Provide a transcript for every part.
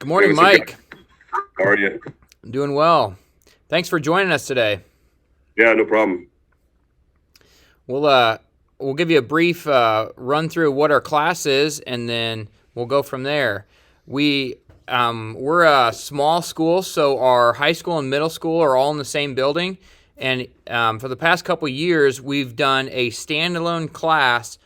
Good Hey, morning, what's up, Mike. guys? How are you? I'm doing well. Thanks for joining us today. Yeah, no problem. We'll uh, we'll give you a brief run through of what our class is, and then we'll go from there. We're a small school, so our high school and middle school are all in the same building. And for the past couple years, we've done a standalone class.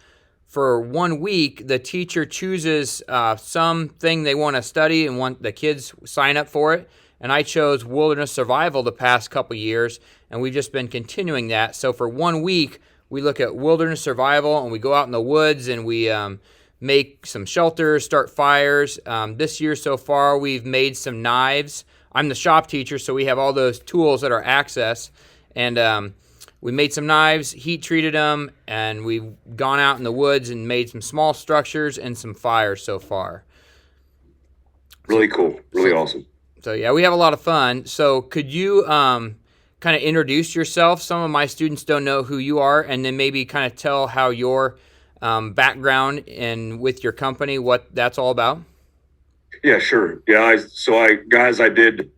For 1 week, the teacher chooses something they want to study and want the kids sign up for it. And I chose wilderness survival the past couple years, and we've just been continuing that. So for 1 week, we look at wilderness survival, and we go out in the woods and we make some shelters, start fires. This year so far, we've made some knives. I'm the shop teacher, so we have all those tools at our access, and we made some knives, heat treated them, and we've gone out in the woods and made some small structures and some fires so far. So, Really cool. Really so, awesome. so yeah, we have a lot of fun. So could you kind of introduce yourself? Some of my students don't know who you are, and then maybe kind of tell how your background and with your company, what that's all about. Yeah, sure. Yeah, I did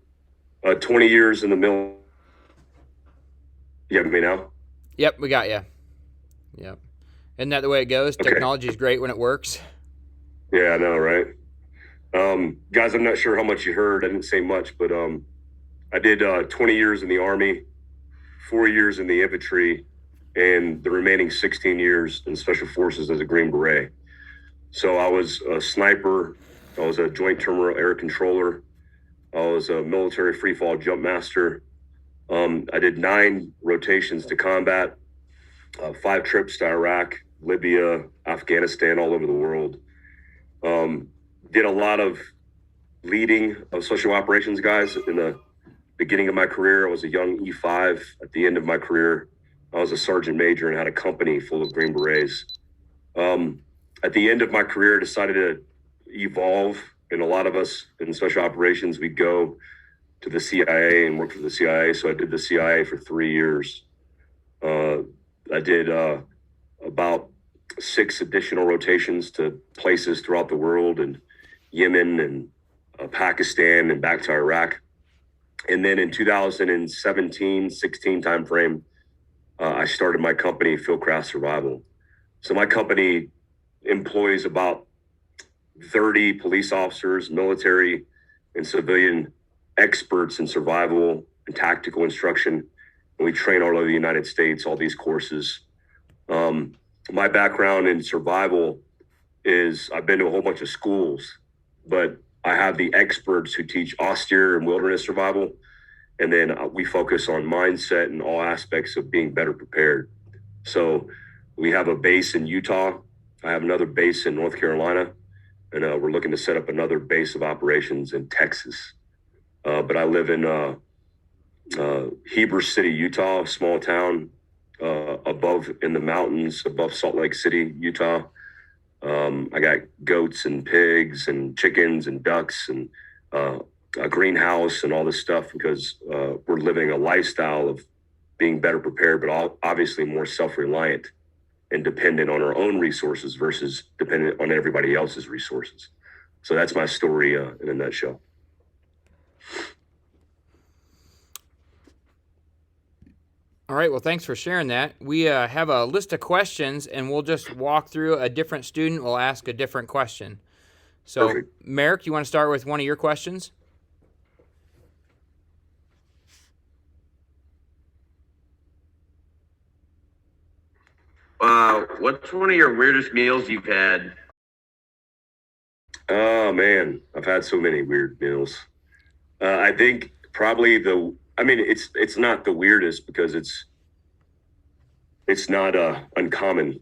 20 years in the mill. You have me now? Yep, we got you. Yep. Isn't that the way it goes? Okay. Technology is great when it works. Yeah, I know, right? Guys, I'm not sure how much you heard. I didn't say much, but I did 20 years in the Army, 4 years in the infantry, and the remaining 16 years in Special Forces as a Green Beret. So I was a sniper. I was a joint terminal air controller. I was a military free fall jump master. I did 9 rotations to combat, 5 trips to Iraq, Libya, Afghanistan, all over the world. Did a lot of leading of special operations guys. In the beginning of my career, I was a young E5. At the end of my career, I was a sergeant major and had a company full of Green Berets. At the end of my career, I decided to evolve. And a lot of us in special operations, we go to the CIA and work for the CIA. So I did the CIA for 3 years. Uh, I did about 6 additional rotations to places throughout the world, and Yemen and Pakistan and back to Iraq. And then in 2017-16 timeframe, I started my company, Fieldcraft Survival. So my company employs about 30 police officers, military and civilian experts in survival and tactical instruction. And we train all over the United States, all these courses. My background in survival is I've been to a whole bunch of schools, but I have the experts who teach austere and wilderness survival. And then we focus on mindset and all aspects of being better prepared. So we have a base in Utah. I have another base in North Carolina, and we're looking to set up another base of operations in Texas. But I live in Heber City, Utah, a small town above in the mountains above Salt Lake City, Utah. I got goats and pigs and chickens and ducks and a greenhouse and all this stuff because we're living a lifestyle of being better prepared, but obviously more self-reliant and dependent on our own resources versus dependent on everybody else's resources. So that's my story in a nutshell. All right, well, thanks for sharing that. We have a list of questions, and we'll just walk through a different student. We'll ask a different question. So, Perfect. Merrick, you want to start with one of your questions? What's one of your weirdest meals you've had? Oh man, I've had so many weird meals. I think probably it's not the weirdest because it's not uncommon.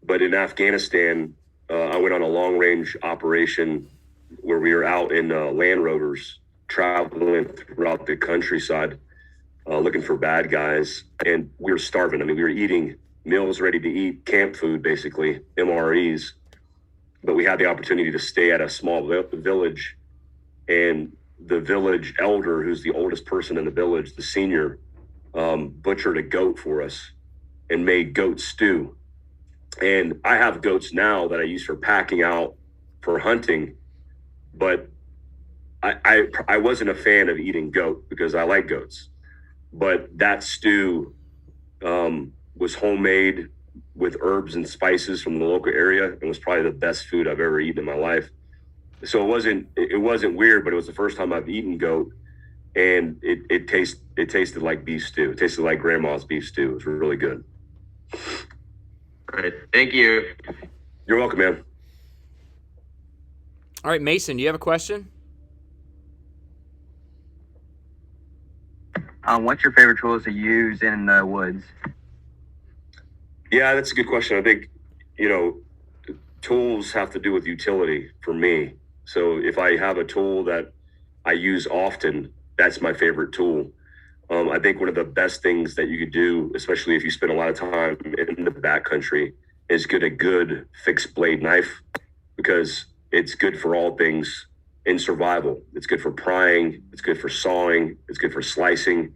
But in Afghanistan, I went on a long range operation where we were out in Land Rovers traveling throughout the countryside looking for bad guys. And we were starving. I mean, we were eating meals ready to eat, camp food, basically, MREs. But we had the opportunity to stay at a small village. And the village elder, who's the oldest person in the village, the senior, butchered a goat for us and made goat stew. And I have goats now that I use for packing out for hunting, but I wasn't a fan of eating goat because I like goats, but that stew was homemade with herbs and spices from the local area and was probably the best food I've ever eaten in my life. So it wasn't weird, but it was the first time I've eaten goat, and it tasted like beef stew. It tasted like grandma's beef stew. It was really good. All right. Thank you. You're welcome, man. All right, Mason, do you have a question? What's your favorite tools to use in the woods? Yeah, that's a good question. I think, you know, tools have to do with utility for me. So if I have a tool that I use often, that's my favorite tool. I think one of the best things that you could do, especially if you spend a lot of time in the backcountry, is get a good fixed blade knife, because it's good for all things in survival. It's good for prying. It's good for sawing. It's good for slicing.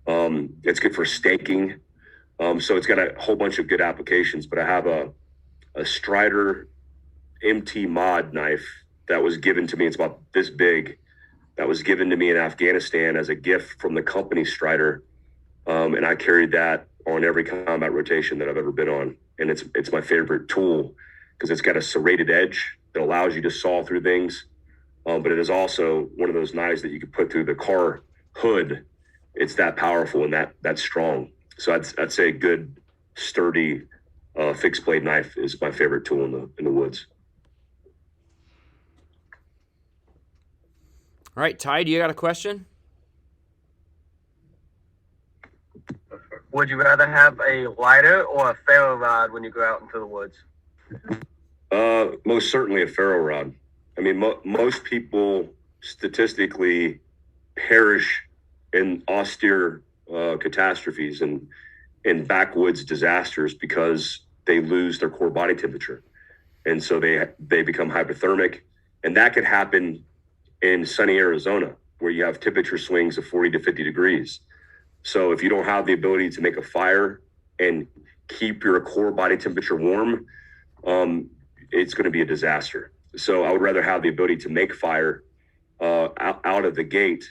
It's good for staking. So it's got a whole bunch of good applications. But I have a Strider MT mod knife that was given to me. It's about this big. That was given to me in Afghanistan as a gift from the company Strider, and I carried that on every combat rotation that I've ever been on. And it's my favorite tool because it's got a serrated edge that allows you to saw through things, but it is also one of those knives that you can put through the car hood. It's that powerful and that strong. So I'd say a good, sturdy, fixed blade knife is my favorite tool in the woods. All right, Ty, do you got a question? Would you rather have a lighter or a ferro rod when you go out into the woods? Most certainly a ferro rod. I mean, most people statistically perish in austere catastrophes and in backwoods disasters because they lose their core body temperature, and so they become hypothermic, and that could happen in sunny Arizona where you have temperature swings of 40 to 50 degrees. So if you don't have the ability to make a fire and keep your core body temperature warm, it's going to be a disaster. So I would rather have the ability to make fire out of the gate,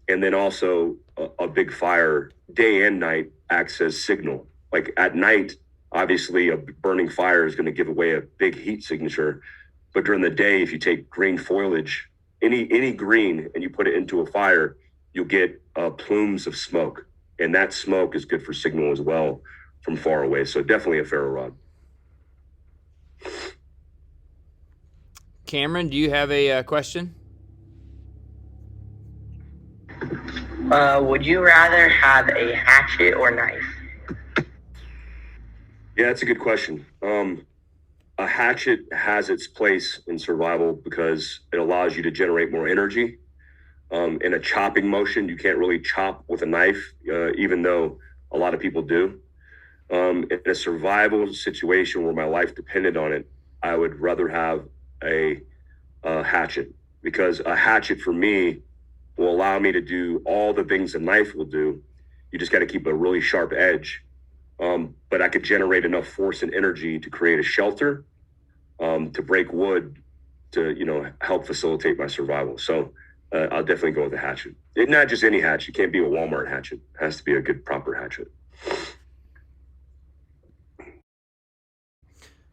and then also a big fire day and night acts as signal. Like at night, obviously a burning fire is going to give away a big heat signature, but during the day, if you take green foliage, any green, and you put it into a fire, you'll get plumes of smoke, and that smoke is good for signal as well from far away. So definitely a ferro rod. Cameron, do you have a question? Would you rather have a hatchet or knife? Yeah, that's a good question. A hatchet has its place in survival because it allows you to generate more energy. In a chopping motion, you can't really chop with a knife, even though a lot of people do. In a survival situation where my life depended on it, I would rather have a hatchet, because a hatchet for me will allow me to do all the things a knife will do. You just got to keep a really sharp edge. But I could generate enough force and energy to create a shelter, to break wood, to help facilitate my survival. So I'll definitely go with a hatchet. Not just any hatchet. You can't be a Walmart hatchet. It has to be a good, proper hatchet.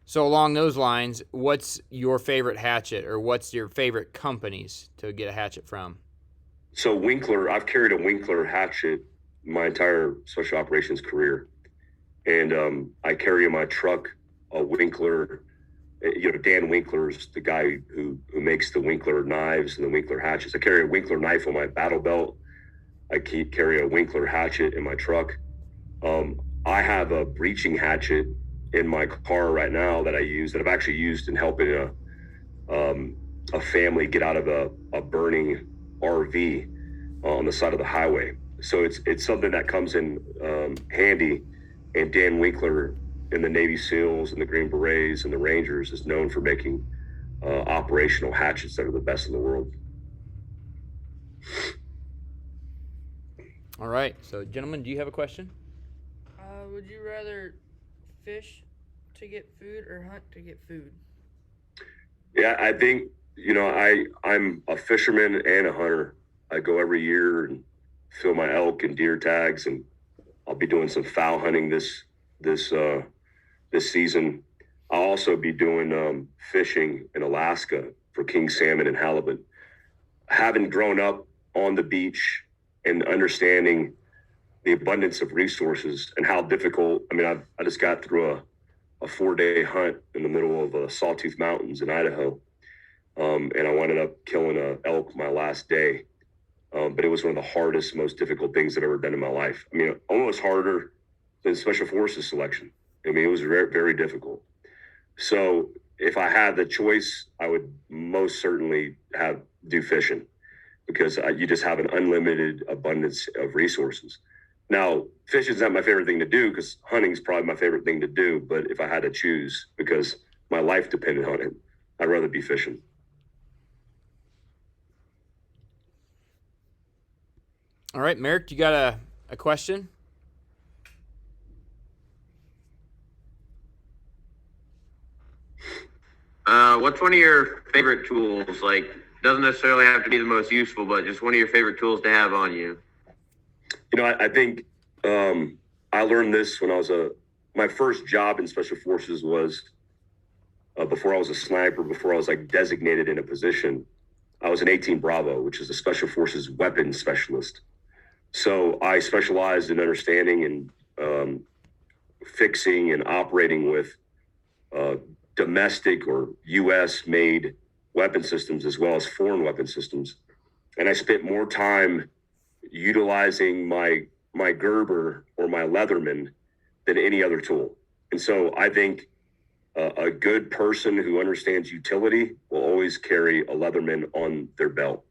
So along those lines, what's your favorite hatchet, or what's your favorite companies to get a hatchet from? So Winkler, I've carried a Winkler hatchet my entire special operations career. And I carry in my truck a Winkler. Dan Winkler's the guy who makes the Winkler knives and the Winkler hatchets. I carry a Winkler knife on my battle belt. I carry a Winkler hatchet in my truck. I have a breaching hatchet in my car right now that I use, that I've actually used in helping a family get out of a burning RV on the side of the highway. So it's something that comes in handy. And Dan Winkler in the Navy SEALs and the Green Berets and the Rangers is known for making operational hatchets that are the best in the world. All right. So, gentlemen, do you have a question? Would you rather fish to get food or hunt to get food? Yeah, I think, I'm a fisherman and a hunter. I go every year and fill my elk and deer tags, and I'll be doing some fowl hunting this season. I'll also be doing fishing in Alaska for king salmon and halibut. Having grown up on the beach and understanding the abundance of resources and how difficult, I just got through a 4-day hunt in the middle of Sawtooth Mountains in Idaho. And I ended up killing an elk my last day. But it was one of the hardest, most difficult things I've ever done in my life. Almost harder than Special Forces selection. It was very, very difficult. So if I had the choice, I would most certainly do fishing, because you just have an unlimited abundance of resources. Now, fishing is not my favorite thing to do, because hunting is probably my favorite thing to do. But if I had to choose, because my life depended on it, I'd rather be fishing. All right, Merrick, you got a question? What's one of your favorite tools? Like, doesn't necessarily have to be the most useful, but just one of your favorite tools to have on you. I think I learned this when my first job in Special Forces was before I was a sniper, before I was designated in a position. I was an 18 Bravo, which is a Special Forces weapons specialist. So I specialized in understanding and fixing and operating with domestic or U.S. made weapon systems, as well as foreign weapon systems. And I spent more time utilizing my Gerber or my Leatherman than any other tool. And so I think a good person who understands utility will always carry a Leatherman on their belt.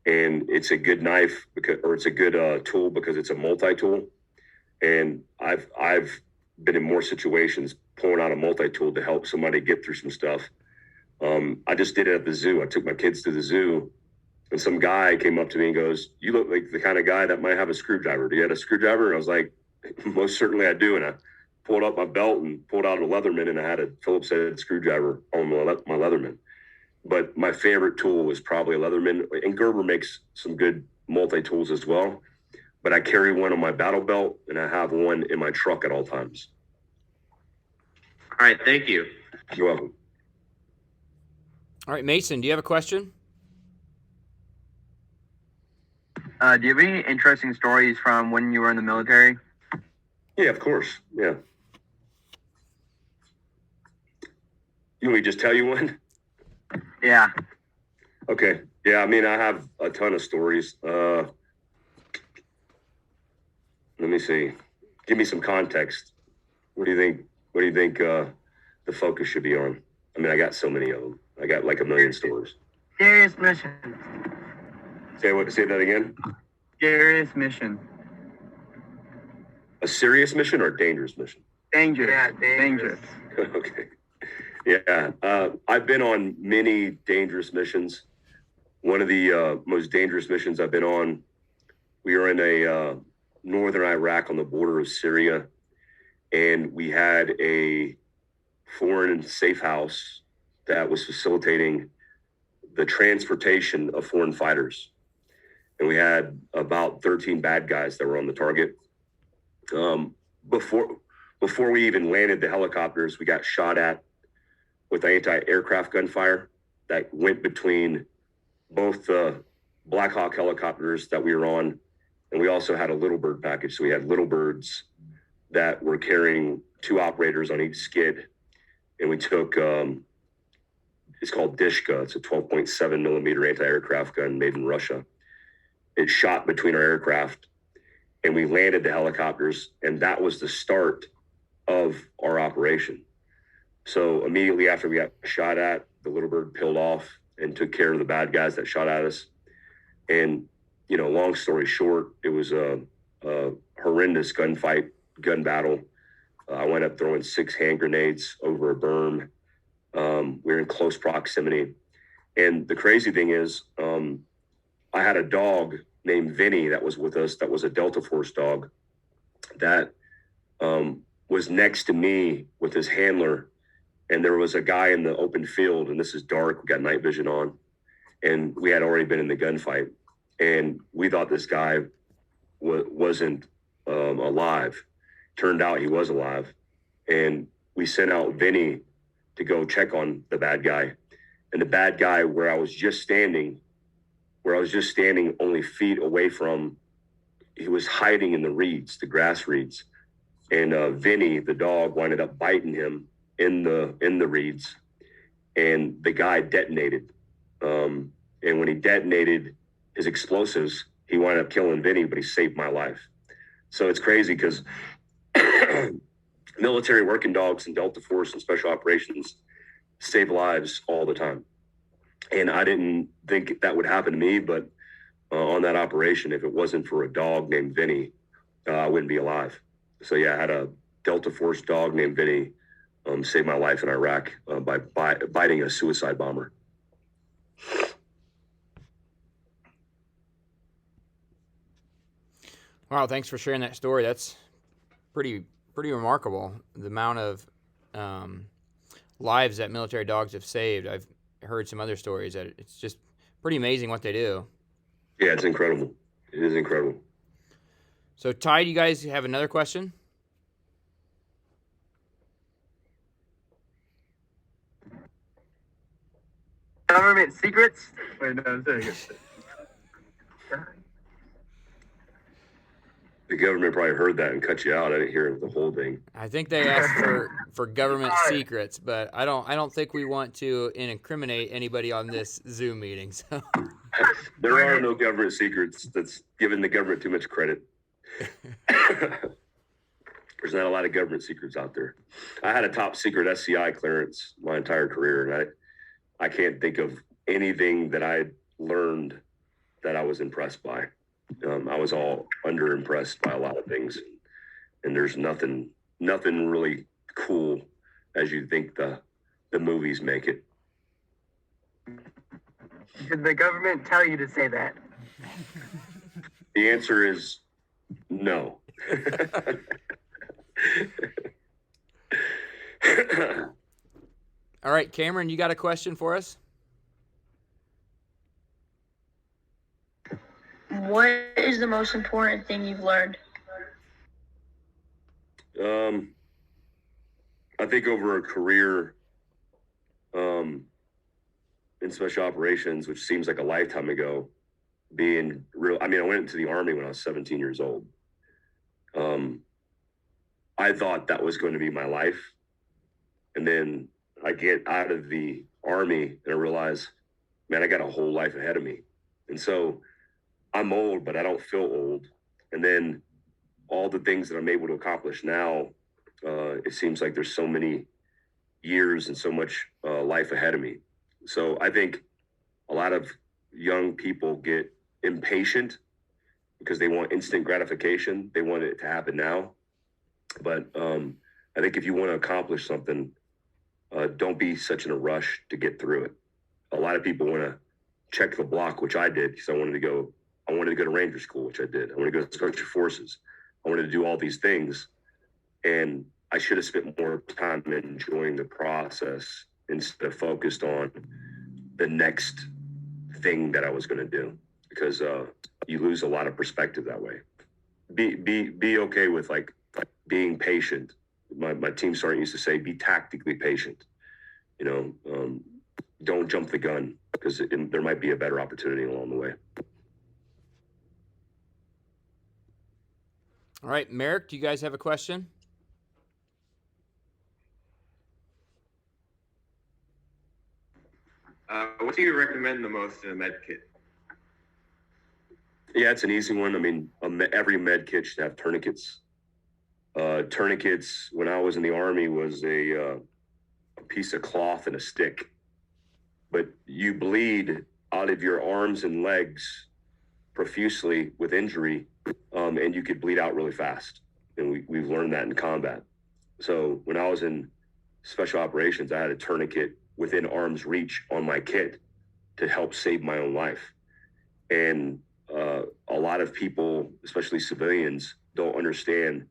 And it's a good knife it's a good tool because it's a multi-tool. And I've been in more situations pulling out a multi-tool to help somebody get through some stuff. I just did it at the zoo. I took my kids to the zoo, and some guy came up to me and goes, "You look like the kind of guy that might have a screwdriver. Do you have a screwdriver?" And I was like, "Most certainly I do." And I pulled up my belt and pulled out a Leatherman, and I had a Phillips head screwdriver on my Leatherman. But my favorite tool was probably a Leatherman, and Gerber makes some good multi-tools as well. But I carry one on my battle belt, and I have one in my truck at all times. All right, thank you. You're welcome. All right, Mason, do you have a question? Do you have any interesting stories from when you were in the military? Yeah, of course. Yeah. You want me to just tell you one? Yeah. Okay. Yeah, I have a ton of stories. Let me see. Give me some context. What do you think the focus should be on? I got so many of them. I got like a million stories. Serious mission. Say that again? Serious mission. A serious mission or a dangerous mission? Dangerous. Yeah, dangerous. Okay. Yeah. I've been on many dangerous missions. One of the most dangerous missions I've been on, we were in a northern Iraq on the border of Syria, and we had a foreign safe house that was facilitating the transportation of foreign fighters. And we had about 13 bad guys that were on the target. Before we even landed the helicopters, we got shot at with anti-aircraft gunfire that went between both the Black Hawk helicopters that we were on, and we also had a Little Bird package. So we had Little Birds that were carrying 2 operators on each skid. And we took, it's called Dishka. It's a 12.7 millimeter anti-aircraft gun made in Russia. It shot between our aircraft, and we landed the helicopters, and that was the start of our operation. So immediately after we got shot at, the Little Bird peeled off and took care of the bad guys that shot at us. And, long story short, it was a horrendous gun battle. I went up throwing 6 hand grenades over a berm. We were in close proximity. And the crazy thing is, I had a dog named Vinny that was with us, that was a Delta Force dog, that was next to me with his handler. and there was a guy in the open field, and this is dark. We got night vision on, and we had already been in the gunfight, and we thought this guy wasn't alive. Turned out he was alive, and we sent out Vinny to go check on the bad guy, and the bad guy where I was just standing only feet away from, he was hiding in the reeds, the grass reeds, and Vinny, the dog, winded up biting him in the reeds, and the guy detonated. And when he detonated his explosives, he wound up killing Vinny, but he saved my life. So it's crazy because military working dogs and Delta Force and special operations save lives all the time. And I didn't think that would happen to me, but on that operation, if it wasn't for a dog named Vinny, I wouldn't be alive. So yeah, I had a Delta Force dog named Vinny saved my life in Iraq by biting a suicide bomber. Wow, thanks for sharing that story. That's pretty remarkable, the amount of lives that military dogs have saved. I've heard some other stories that it's just pretty amazing what they do. Yeah, it's incredible. It is incredible. So, Ty, do you guys have another question? Government secrets? Wait, no, I'm saying it. The government probably heard that and cut you out. I didn't hear the whole thing. I think they asked for government secrets, but I don't think we want to incriminate anybody on this Zoom meeting. So There are no government secrets. That's giving the government too much credit. There's not a lot of government secrets out there. I had a top secret SCI clearance my entire career, and I can't think of anything that I learned that I was impressed by. I was all under impressed by a lot of things, and there's nothing really cool as you think the movies make it. Did the government tell you to say that? The answer is no. all right, Cameron, you got a question for us? What is the most important thing you've learned? I think over a career in special operations, which seems like a lifetime ago, being real. I mean, I went into the Army when I was 17 years old. I thought that was going to be my life. And then I get out of the Army and I realize, man, I got a whole life ahead of me. And so I'm old, but I don't feel old. And then all the things that I'm able to accomplish now, it seems like there's so many years and so much life ahead of me. So I think a lot of young people get impatient because they want instant gratification. They want it to happen now. But I think if you want to accomplish something, don't be such in a rush to get through it. A lot of people want to check the block, which I did because I wanted to go to Ranger School, which I did. I wanted to go to Special Forces. I wanted to do all these things. And I should have spent more time enjoying the process instead of focused on the next thing that I was going to do, because you lose a lot of perspective that way. Be okay with like being patient. My team sergeant used to say, be tactically patient. Don't jump the gun because there might be a better opportunity along the way. All right, Merrick, do you guys have a question? What do you recommend the most in a med kit? Yeah, it's an easy one. I mean, every med kit should have tourniquets. Tourniquets, when I was in the Army, was a piece of cloth and a stick. But you bleed out of your arms and legs profusely with injury, and you could bleed out really fast. And we've learned that in combat. So when I was in special operations, I had a tourniquet within arm's reach on my kit to help save my own life. And a lot of people, especially civilians, don't understand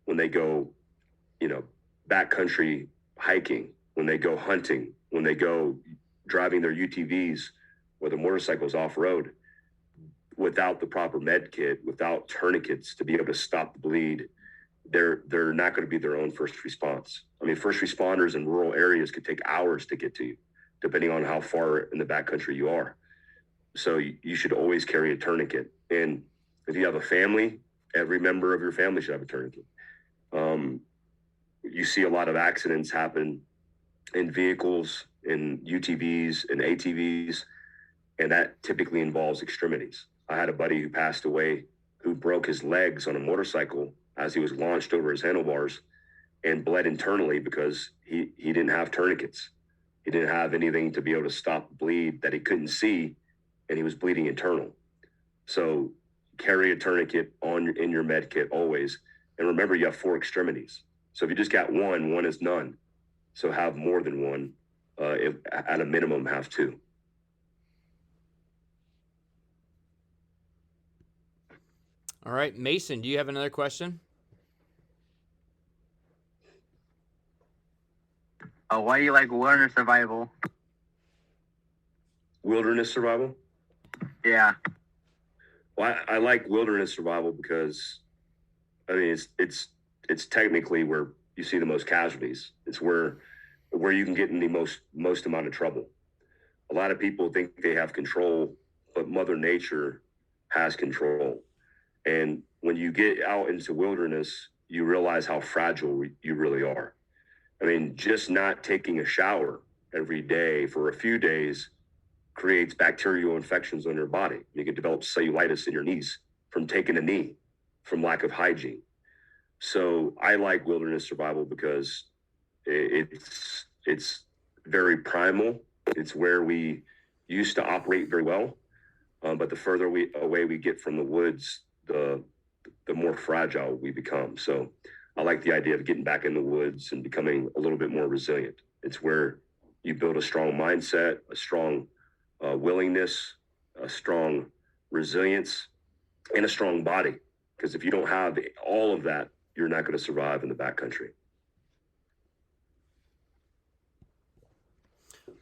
when they go, backcountry hiking when they go hunting, when they go driving their UTVs or their motorcycles off road, without the proper med kit, without tourniquets to be able to stop the bleed, they're not going to be their own first response. I mean, first responders in rural areas could take hours to get to you, depending on how far in the backcountry you are. So you should always carry a tourniquet. And if you have a family, every member of your family should have a tourniquet. You see a lot of accidents happen in vehicles, in UTVs, and ATVs, and that typically involves extremities. I had a buddy who passed away who broke his legs on a motorcycle as he was launched over his handlebars and bled internally because he didn't have tourniquets. He didn't have anything to be able to stop the bleed that he couldn't see, and he was bleeding internal. So carry a tourniquet in your med kit always. And remember, you have 4 extremities. So if you just got one is none. So have more than one. If, at a minimum, have 2. All right, Mason, do you have another question? Why do you like wilderness survival? Wilderness survival? Yeah. Well, I like wilderness survival because, I mean, it's technically where you see the most casualties. It's where you can get in the most amount of trouble. A lot of people think they have control, but Mother Nature has control. And when you get out into wilderness, you realize how fragile you really are. I mean, just not taking a shower every day for a few days creates bacterial infections on your body. You can develop cellulitis in your knees from taking a knee, from lack of hygiene. So I like wilderness survival because it's very primal. It's where we used to operate very well, but the further away we get from the woods, the more fragile we become. So I like the idea of getting back in the woods and becoming a little bit more resilient. It's where you build a strong mindset, a strong willingness, a strong resilience, and a strong body. Because if you don't have all of that, you're not going to survive in the backcountry.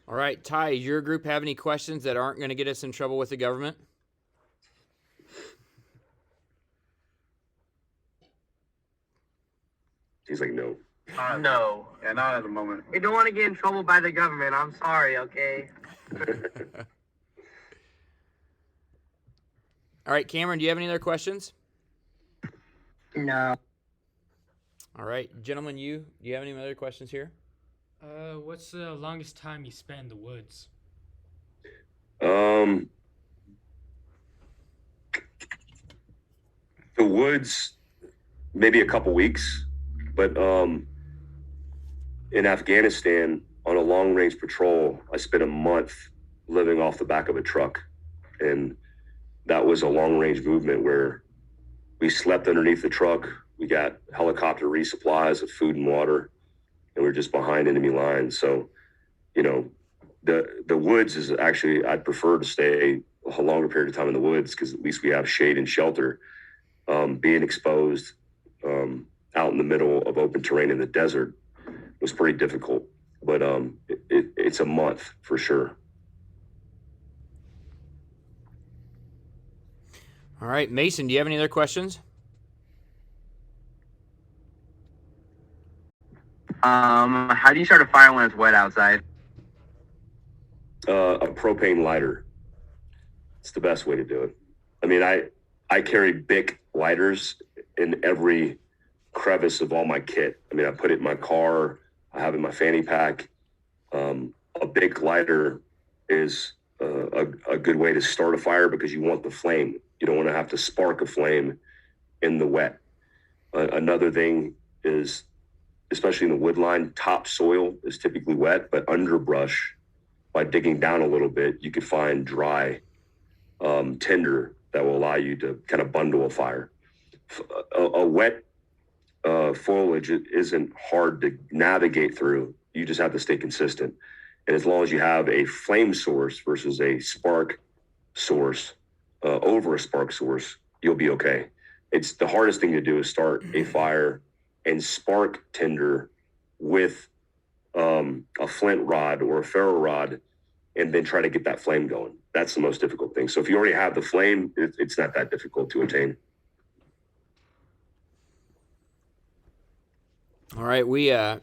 All right, Ty, does your group have any questions that aren't going to get us in trouble with the government? He's like, no. No. Yeah, not at the moment. We don't want to get in trouble by the government. I'm sorry, okay? All right, Cameron, do you have any other questions? No. All right, gentlemen, do you have any other questions here? What's the longest time you spent in the woods? The woods, maybe a couple weeks, but in Afghanistan on a long range patrol, I spent a month living off the back of a truck, and that was a long range movement where we slept underneath the truck. We got helicopter resupplies of food and water, and we're just behind enemy lines. So, you know, the woods is actually, I'd prefer to stay a longer period of time in the woods because at least we have shade and shelter. Being exposed out in the middle of open terrain in the desert was pretty difficult, but it's a month for sure. All right, Mason, do you have any other questions? How do you start a fire when it's wet outside? A propane lighter. It's the best way to do it. I mean, I carry Bic lighters in every crevice of all my kit. I mean, I put it in my car. I have it in my fanny pack. A Bic lighter is a good way to start a fire because you want the flame. You don't want to have to spark a flame in the wet. Another thing is, especially in the woodline, topsoil is typically wet, but underbrush, by digging down a little bit, you could find dry tinder that will allow you to kind of bundle a fire. A wet foliage isn't hard to navigate through. You just have to stay consistent. And as long as you have a flame source versus a spark source over a spark source, you'll be okay. It's the hardest thing to do is start a fire and spark tinder with a flint rod or a ferro rod and then try to get that flame going. That's the most difficult thing. So if you already have the flame, it's not that difficult to attain. All right, we have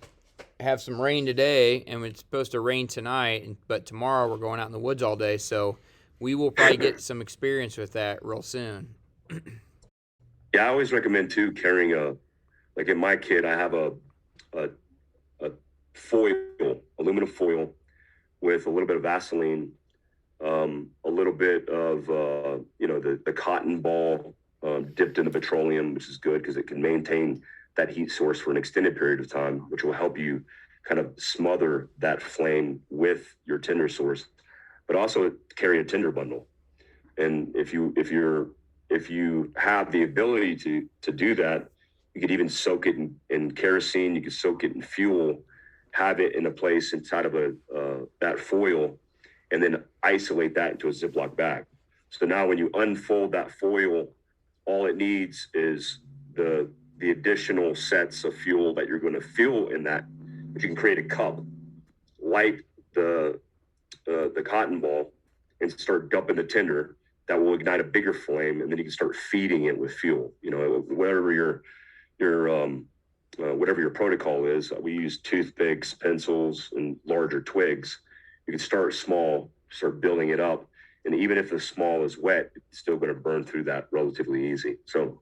some rain today, and it's supposed to rain tonight, but tomorrow we're going out in the woods all day, so we will probably get some experience with that real soon. Yeah, I always recommend too carrying like in my kit, I have a foil, aluminum foil with a little bit of Vaseline, a little bit of the cotton ball dipped in the petroleum, which is good because it can maintain that heat source for an extended period of time, which will help you kind of smother that flame with your tinder source, but also carry a tinder bundle. And if you have the ability to do that, you could even soak it in kerosene. You could soak it in fuel, have it in a place inside of that foil, and then isolate that into a Ziploc bag. So now when you unfold that foil, all it needs is the additional sets of fuel that you're going to fuel in that. But you can create a cup, light the cotton ball, and start dumping the tinder. That will ignite a bigger flame, and then you can start feeding it with fuel. Whatever your whatever your protocol is. We use toothpicks, pencils, and larger twigs. You can start small, start building it up, and even if the small is wet, it's still going to burn through that relatively easy. So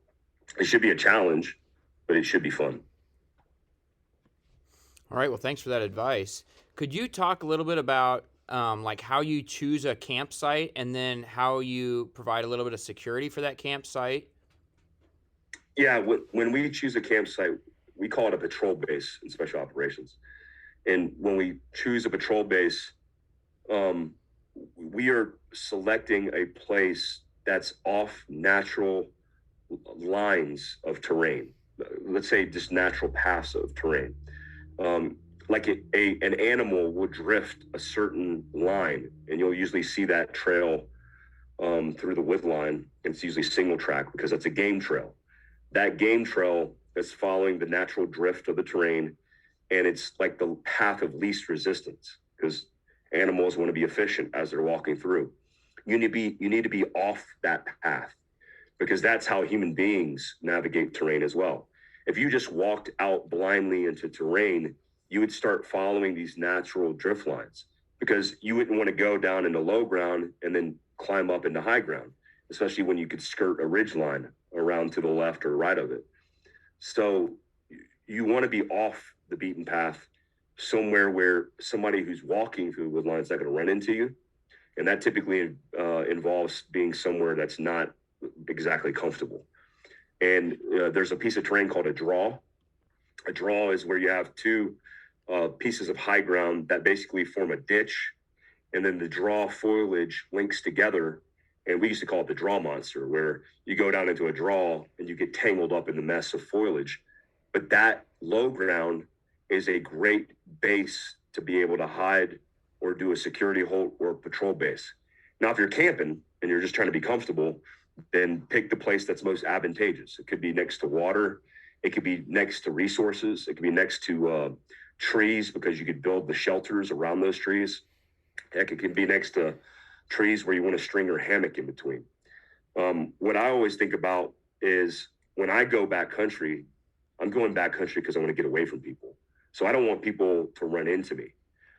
it should be a challenge, but it should be fun. All right, well, thanks for that advice. Could you talk a little bit about like how you choose a campsite and then how you provide a little bit of security for that campsite? Yeah, when we choose a campsite, we call it a patrol base in special operations. And when we choose a patrol base, we are selecting a place that's off natural lines of terrain. Let's say just natural paths of terrain. Like an animal will drift a certain line, and you'll usually see that trail through the wood line. And it's usually single track because that's a game trail. That game trail is following the natural drift of the terrain, and it's like the path of least resistance because animals want to be efficient as they're walking through. You need to be off that path because that's how human beings navigate terrain as well. If you just walked out blindly into terrain, you would start following these natural drift lines because you wouldn't want to go down into low ground and then climb up into high ground, especially when you could skirt a ridge line around to the left or right of it. So you want to be off the beaten path somewhere where somebody who's walking through the wood line is not going to run into you. And that typically involves being somewhere that's not exactly comfortable. And there's a piece of terrain called a draw. A draw is where you have two pieces of high ground that basically form a ditch. And then the draw foliage links together. And we used to call it the draw monster, where you go down into a draw and you get tangled up in the mess of foliage. But that low ground is a great base to be able to hide or do a security hold or patrol base. Now, if you're camping and you're just trying to be comfortable, then pick the place that's most advantageous. It could be next to water. It could be next to resources. It could be next to trees because you could build the shelters around those trees. Heck, it could be next to trees where you want to string your hammock in between. What I always think about is when I go backcountry, I'm going backcountry because I want to get away from people. So I don't want people to run into me.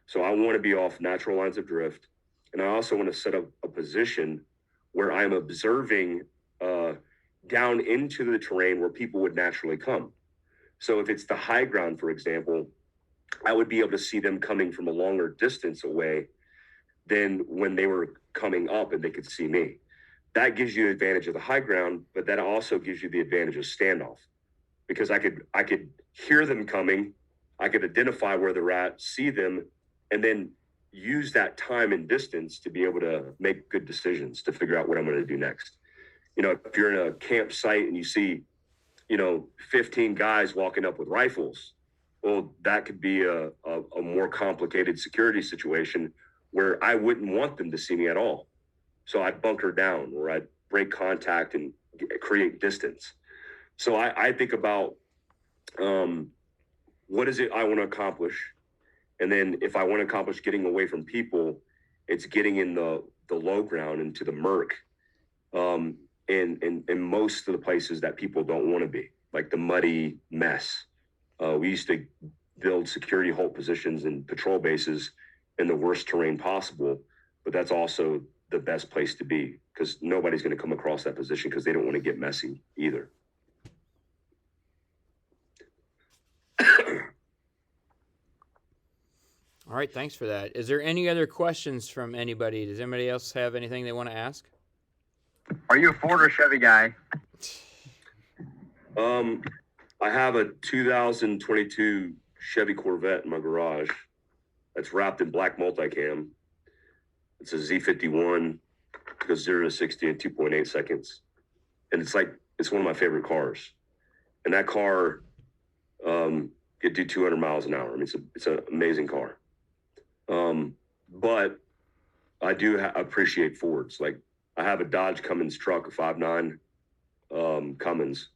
So I want to be off natural lines of drift. And I also want to set up a position where I'm observing down into the terrain where people would naturally come. So if it's the high ground, for example, I would be able to see them coming from a longer distance away than when they were coming up and they could see me. That gives you the advantage of the high ground, but that also gives you the advantage of standoff because I could hear them coming. I could identify where they're at, see them, and then use that time and distance to be able to make good decisions to figure out what I'm going to do next. If you're in a campsite and you see, 15 guys walking up with rifles, well, that could be a more complicated security situation where I wouldn't want them to see me at all. So I'd bunker down or I'd break contact and create distance. So I think about what is it I want to accomplish? And then if I want to accomplish getting away from people, it's getting in the low ground into the murk, in most of the places that people don't want to be, like the muddy mess. We used to build security hold positions and patrol bases in the worst terrain possible, but that's also the best place to be because nobody's going to come across that position because they don't want to get messy either. All right, thanks for that. Is there any other questions from anybody? Does anybody else have anything they want to ask? Are you a Ford or Chevy guy? I have a 2022 Chevy Corvette in my garage that's wrapped in black multicam. It's a Z51, goes 0 to 60 in 2.8 seconds. And it's one of my favorite cars. And that car, could do 200 miles an hour. I mean, it's an amazing car. But I do appreciate Fords. Like I have a Dodge Cummins truck, a 5.9 Cummins,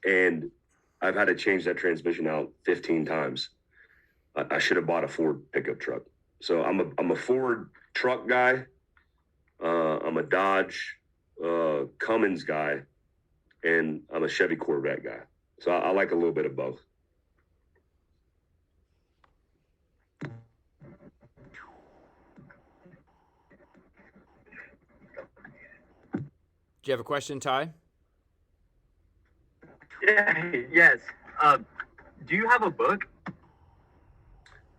and I've had to change that transmission out 15 times. I should have bought a Ford pickup truck. So I'm a Ford truck guy. I'm a Dodge Cummins guy, and I'm a Chevy Corvette guy. So I like a little bit of both. Do you have a question, Ty? Yeah, yes. Do you have a book?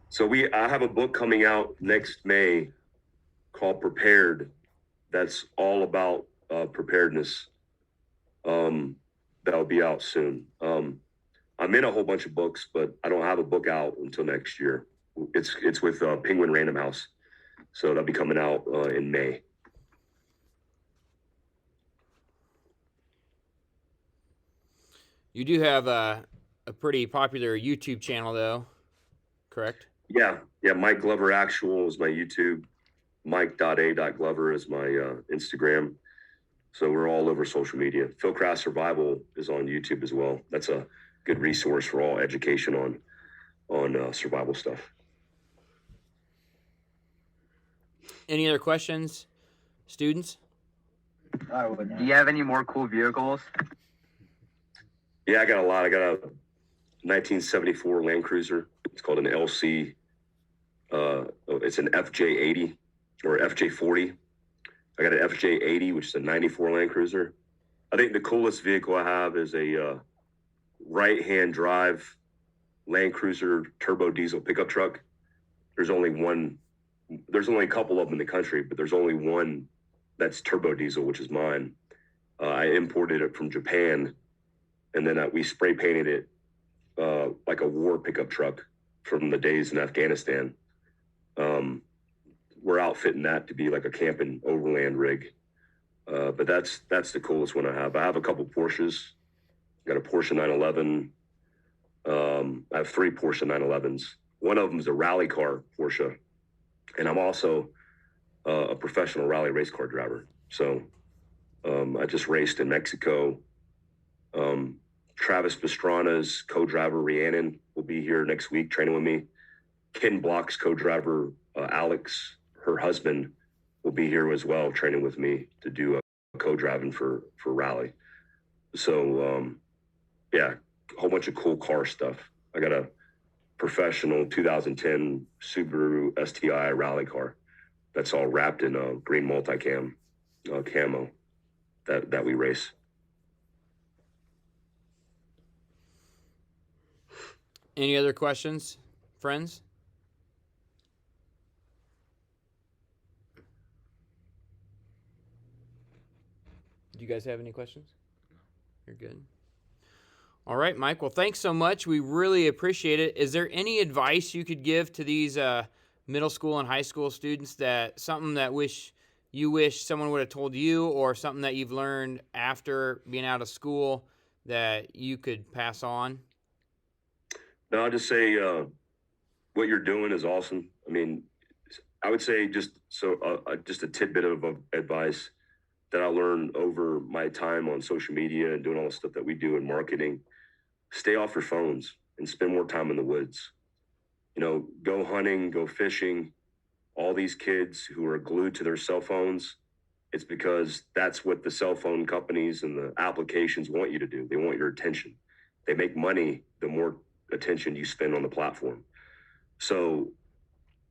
So I have a book coming out next May called Prepared. That's all about preparedness. That'll be out soon. I'm in a whole bunch of books, but I don't have a book out until next year. It's with Penguin Random House, so that'll be coming out in May. You do have a pretty popular YouTube channel, though, correct? Yeah. Mike Glover Actual is my YouTube. Mike.a.glover is my Instagram. So we're all over social media. Fieldcraft Survival is on YouTube as well. That's a good resource for all education on survival stuff. Any other questions, students? Do you have any more cool vehicles? Yeah, I got a lot. I got a 1974 Land Cruiser. It's called an LC. It's an FJ80 or FJ40. I got an FJ80, which is a 94 Land Cruiser. I think the coolest vehicle I have is a right-hand drive Land Cruiser turbo diesel pickup truck. There's only a couple of them in the country, but there's only one that's turbo diesel, which is mine. I imported it from Japan, and then we spray painted it like a war pickup truck from the days in Afghanistan. We're outfitting that to be like a camping overland rig. But that's the coolest one I have. I have a couple Porsches. I got a Porsche 911. I have 3 Porsche 911s. One of them is a rally car Porsche. And I'm also a professional rally race car driver. So I just raced in Mexico. Travis Pastrana's co-driver Rhiannon will be here next week training with me. Ken Block's co-driver Alex, her husband, will be here as well training with me to do a co-driving for rally. So yeah, a whole bunch of cool car stuff. I got a professional 2010 Subaru STI rally car that's all wrapped in a green multicam camo that we race. Any other questions, friends? Do you guys have any questions? You're good. All right, Mike. Well, thanks so much. We really appreciate it. Is there any advice you could give to these middle school and high school students, that something that you wish someone would have told you, or something that you've learned after being out of school that you could pass on? No, I'll just say what you're doing is awesome. I mean, I would say just a tidbit of advice that I learned over my time on social media and doing all the stuff that we do in marketing. Stay off your phones and spend more time in the woods. go hunting, go fishing. All these kids who are glued to their cell phones, it's because that's what the cell phone companies and the applications want you to do. They want your attention. They make money the more attention you spend on the platform. So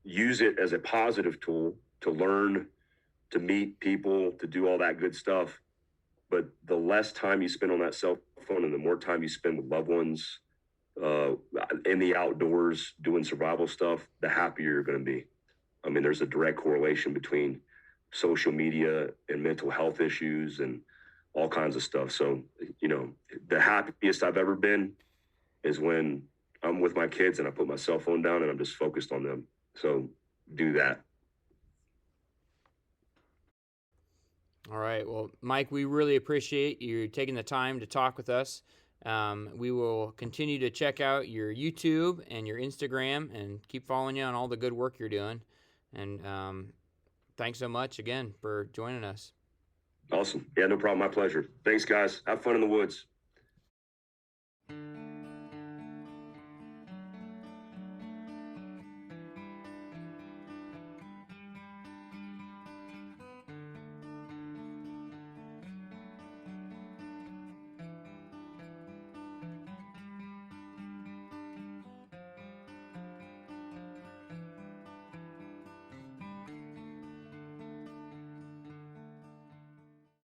use it as a positive tool to learn, to meet people, to do all that good stuff. But the less time you spend on that cell phone and the more time you spend with loved ones, in the outdoors doing survival stuff, the happier you're going to be. I mean, there's a direct correlation between social media and mental health issues and all kinds of stuff. So, the happiest I've ever been is when I'm with my kids and I put my cell phone down and I'm just focused on them. So do that. All right. Well, Mike, we really appreciate you taking the time to talk with us. We will continue to check out your YouTube and your Instagram and keep following you on all the good work you're doing. And thanks so much again for joining us. Awesome. Yeah, no problem. My pleasure. Thanks, guys. Have fun in the woods.